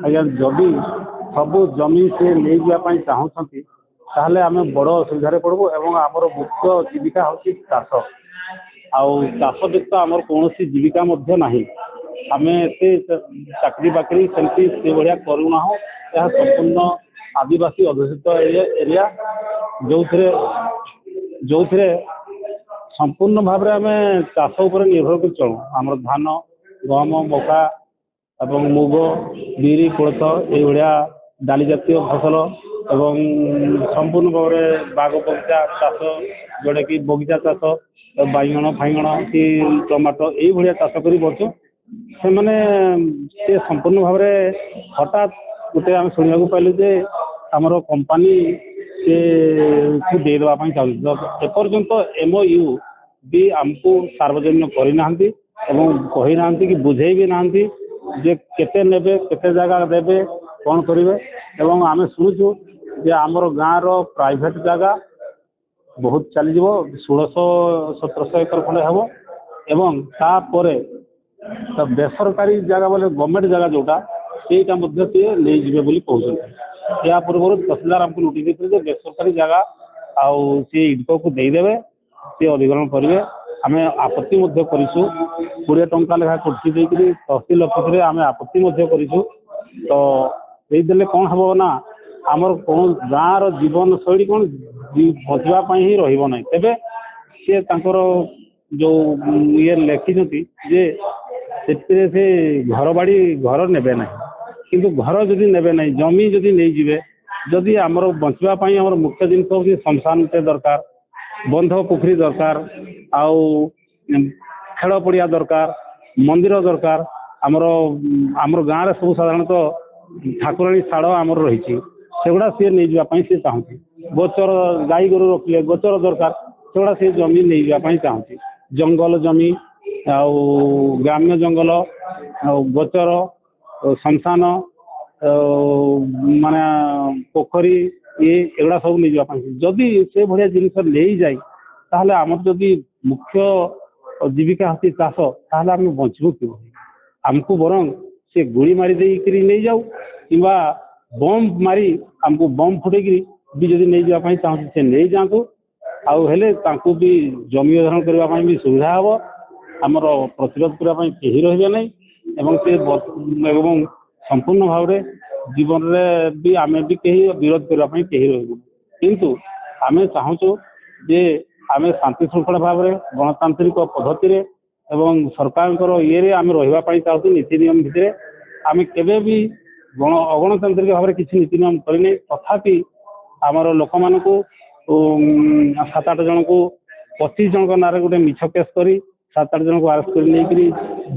ଆଜ୍ଞା ଯଦି ସବୁ ଜମି ସେ ନେଇଯିବା ପାଇଁ ଚାହୁଁଛନ୍ତି ତାହେଲେ ଆମେ ବଡ଼ ଅସୁବିଧାରେ ପଡ଼ିବୁ ଏବଂ ଆମର ମୁଖ୍ୟ ଜୀବିକା ହେଉଛି ଚାଷ। ଆଉ ଚାଷ ବ୍ୟତୀତ ଆମର କୌଣସି ଜୀବିକା ମଧ୍ୟ ନାହିଁ। ଆମେ ଏତେ ଚାକିରି ବାକିରି ସେମିତି ସେଭଳିଆ କରୁନାହୁଁ। ଏହା ସମ୍ପୂର୍ଣ୍ଣ ଆଦିବାସୀ ଅଧ୍ୟୁଷିତ ଏରିଆ ଯେଉଁଥିରେ ସମ୍ପୂର୍ଣ୍ଣ ଭାବରେ ଆମେ ଚାଷ ଉପରେ ନିର୍ଭର କରି ଚଳୁ। ଆମର ଧାନ, ଗହମ, ମକା ଏବଂ ମୁଗ, ବିରି, କୋଳଥ ଏଇଭଳିଆ ଡାଲି ଜାତୀୟ ଫସଲ ଏବଂ ସମ୍ପୂର୍ଣ୍ଣ ଭାବରେ ବାଗ ବଗିଚା ଚାଷ, ଯେଉଁଟାକି ବଗିଚା ଚାଷ, ବାଇଗଣ ଫାଇଗଣ କି ଟମାଟୋ ଏଇଭଳିଆ ଚାଷ କରି ବଞ୍ଚୁ। ସେମାନେ ସେ ସମ୍ପୂର୍ଣ୍ଣ ଭାବରେ ହଠାତ୍ ଗୋଟେ ଆମେ ଶୁଣିବାକୁ ପାଇଲୁ ଯେ ଆମର କମ୍ପାନୀ ସେକୁ ଦେଇଦେବା ପାଇଁ ଚାହୁଁଛି। ଏପର୍ଯ୍ୟନ୍ତ MOU ବି ଆମକୁ ସାର୍ବଜନୀନ କରିନାହାନ୍ତି ଏବଂ କହିନାହାନ୍ତି କି ବୁଝେଇ ବି ନାହାନ୍ତି ଯେ କେତେ ନେବେ, କେତେ ଜାଗା ଦେବେ, କ'ଣ କରିବେ। ଏବଂ ଆମେ ଶୁଣୁଛୁ ଯେ ଆମର ଗାଁର ପ୍ରାଇଭେଟ୍ ଜାଗା ବହୁତ ଚାଲିଯିବ, 1600-1700 ଏକର ଖଣ୍ଡେ ହେବ ଏବଂ ତାପରେ ବେସରକାରୀ ଜାଗା ବୋଲେ ଗଭର୍ଣ୍ଣମେଣ୍ଟ ଜାଗା ଯେଉଁଟା ସେଇଟା ମଧ୍ୟ ସିଏ ନେଇଯିବେ ବୋଲି କହୁଛନ୍ତି। ଏହା ପୂର୍ବରୁ ତହସିଲଦାର ଆମକୁ ନୋଟିସ୍ ଦେଇଥିଲେ ଯେ ବେସରକାରୀ ଜାଗା ଆଉ ସେ ଇଡ୍କୋକୁ ଦେଇଦେବେ, ସିଏ ଅଧିଗ୍ରହଣ କରିବେ। ଆମେ ଆପତ୍ତି ମଧ୍ୟ କରିଛୁ, 20 ଟଙ୍କା ଲେଖା କୋଠି ଦେଇକରି ତହସିଲ ଅଫିସରେ ଆମେ ଆପତ୍ତି ମଧ୍ୟ କରିଛୁ। ତ ଦେଇଦେଲେ କ'ଣ ହେବ ନା ଆମର ଗାଁର ଜୀବନଶୈଳୀ କ'ଣ ବଞ୍ଚିବା ପାଇଁ ହିଁ ରହିବ ନାହିଁ। ତେବେ ସିଏ ତାଙ୍କର ଯେଉଁ ଇଏ ଲେଖିଛନ୍ତି ଯେ ସେଥିରେ ସେ ଘର ନେବେ ନାହିଁ, କିନ୍ତୁ ଘର ଯଦି ନେବେ ନାହିଁ, ଜମି ଯଦି ନେଇଯିବେ, ଯଦି ଆମର ବଞ୍ଚିବା ପାଇଁ ଆମର ମୁଖ୍ୟ ଜିନିଷ ହେଉଛି ଶ୍ମଶାନଟେ ଦରକାର, ବନ୍ଧ ପୋଖରୀ ଦରକାର, ଆଉ ଖେଳ ପଡ଼ିଆ ଦରକାର, ମନ୍ଦିର ଦରକାର। ଆମର ଗାଁରେ ସବୁ ସାଧାରଣତଃ ଠାକୁରାଣୀ ଶାଳ ଆମର ରହିଛି, ସେଗୁଡ଼ା ସିଏ ନେଇଯିବା ପାଇଁ ସିଏ ଚାହୁଁଛି। ଗୋଚର ଗାଈ ଗୋରୁ ରଖିଲେ ଗୋଚର ଦରକାର, ସେଗୁଡ଼ା ସିଏ ଜମି ନେଇଯିବା ପାଇଁ ଚାହୁଁଛି। ଜଙ୍ଗଲ ଜମି ଆଉ ଗ୍ରାମ୍ୟ ଜଙ୍ଗଲ ଆଉ ଗୋଚର, ଶ୍ମଶାନ, ମାନେ ପୋଖରୀ ଏଗୁଡ଼ା ସବୁ ନେଇଯିବା ପାଇଁ। ଯଦି ସେଭଳିଆ ଜିନିଷ ନେଇଯାଏ ତାହେଲେ ଆମର ଯଦି ମୁଖ୍ୟ ଜୀବିକା ହେଉଛି ଚାଷ, ତାହେଲେ ଆମେ ବଞ୍ଚିବୁ କିଭଳି? ଆମକୁ ବରଂ ସେ ଗୁଳି ମାରି ଦେଇକରି ନେଇଯାଉ କିମ୍ବା ବମ୍ ମାରି ଆମକୁ ବମ୍ ଫୁଟେଇକିରି ବି ଯଦି ନେଇଯିବା ପାଇଁ ଚାହୁଁଛି ସେ ନେଇଯାଆନ୍ତୁ। ଆଉ ହେଲେ ତାଙ୍କୁ ବି ଜମି ଅଧିଗ୍ରହଣ କରିବା ପାଇଁ ବି ସୁବିଧା ହେବ। ଆମର ପ୍ରତିରୋଧ କରିବା ପାଇଁ କେହି ରହିବେ ନାହିଁ ଏବଂ ସମ୍ପୂର୍ଣ୍ଣ ଭାବରେ ଜୀବନରେ ବି ଆମେ ବି କେହି ବିରୋଧ କରିବା ପାଇଁ କେହି ରହିବୁ। କିନ୍ତୁ ଆମେ ଚାହୁଁଛୁ ଯେ ଆମେ ଶାନ୍ତି ଶୃଙ୍ଖଳା ଭାବରେ ଗଣତାନ୍ତ୍ରିକ ପଦ୍ଧତିରେ ଏବଂ ସରକାରଙ୍କର ଇଏରେ ଆମେ ରହିବା ପାଇଁ ଚାହୁଁଛୁ। ନୀତି ନିୟମ ଭିତରେ ଆମେ କେବେ ବି ଅଗଣତାନ୍ତ୍ରିକ ଭାବରେ କିଛି ନୀତି ନିୟମ କରିନି। ତଥାପି ଆମର ଲୋକମାନଙ୍କୁ 7-8 ଜଣଙ୍କୁ 25 ଜଣଙ୍କ ନାଁରେ ଗୋଟେ ମିଛ କେସ୍ କରି 7-8 ଜଣଙ୍କୁ ଆରେଷ୍ଟ କରି ନେଇକରି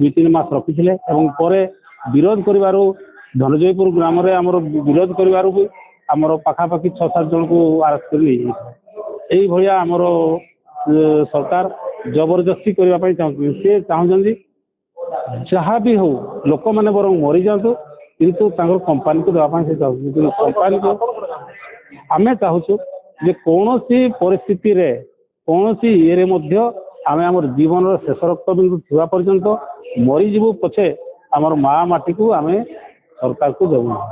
2-3 ମାସ ରଖିଥିଲେ ଏବଂ ପରେ ବିରୋଧ କରିବାରୁ ଧନଜୟପୁର ଗ୍ରାମରେ ଆମର ବିରୋଧ କରିବାରୁ ବି ଆମର ପାଖାପାଖି 6-7 ଜଣଙ୍କୁ ଆରେଷ୍ଟ କରି ନେଇଯାଇଥିଲେ। ଏଇଭଳିଆ ଆମର ସରକାର ଜବରଦସ୍ତି କରିବା ପାଇଁ ଚାହୁଁଛନ୍ତି। ସେ ଚାହୁଁଛନ୍ତି ଯାହା ବି ହଉ ଲୋକମାନେ ବରଂ ମରିଯାଆନ୍ତୁ, କିନ୍ତୁ ତାଙ୍କର କମ୍ପାନୀକୁ ଦେବା ପାଇଁ ସେ ଚାହୁଁଛନ୍ତି। କିନ୍ତୁ କମ୍ପାନୀକୁ ଆମେ ଚାହୁଁଛୁ ଯେ କୌଣସି ପରିସ୍ଥିତିରେ କୌଣସି ଇଏରେ ମଧ୍ୟ ଆମେ ଆମର ଜୀବନର ଶେଷ ରକ୍ତ ବିନ୍ଦୁ ଥିବା ପର୍ଯ୍ୟନ୍ତ ମରିଯିବୁ ପଛେ ଆମର ମା ମାଟିକୁ ଆମେ ସରକାରକୁ ଦେବୁନାହିଁ।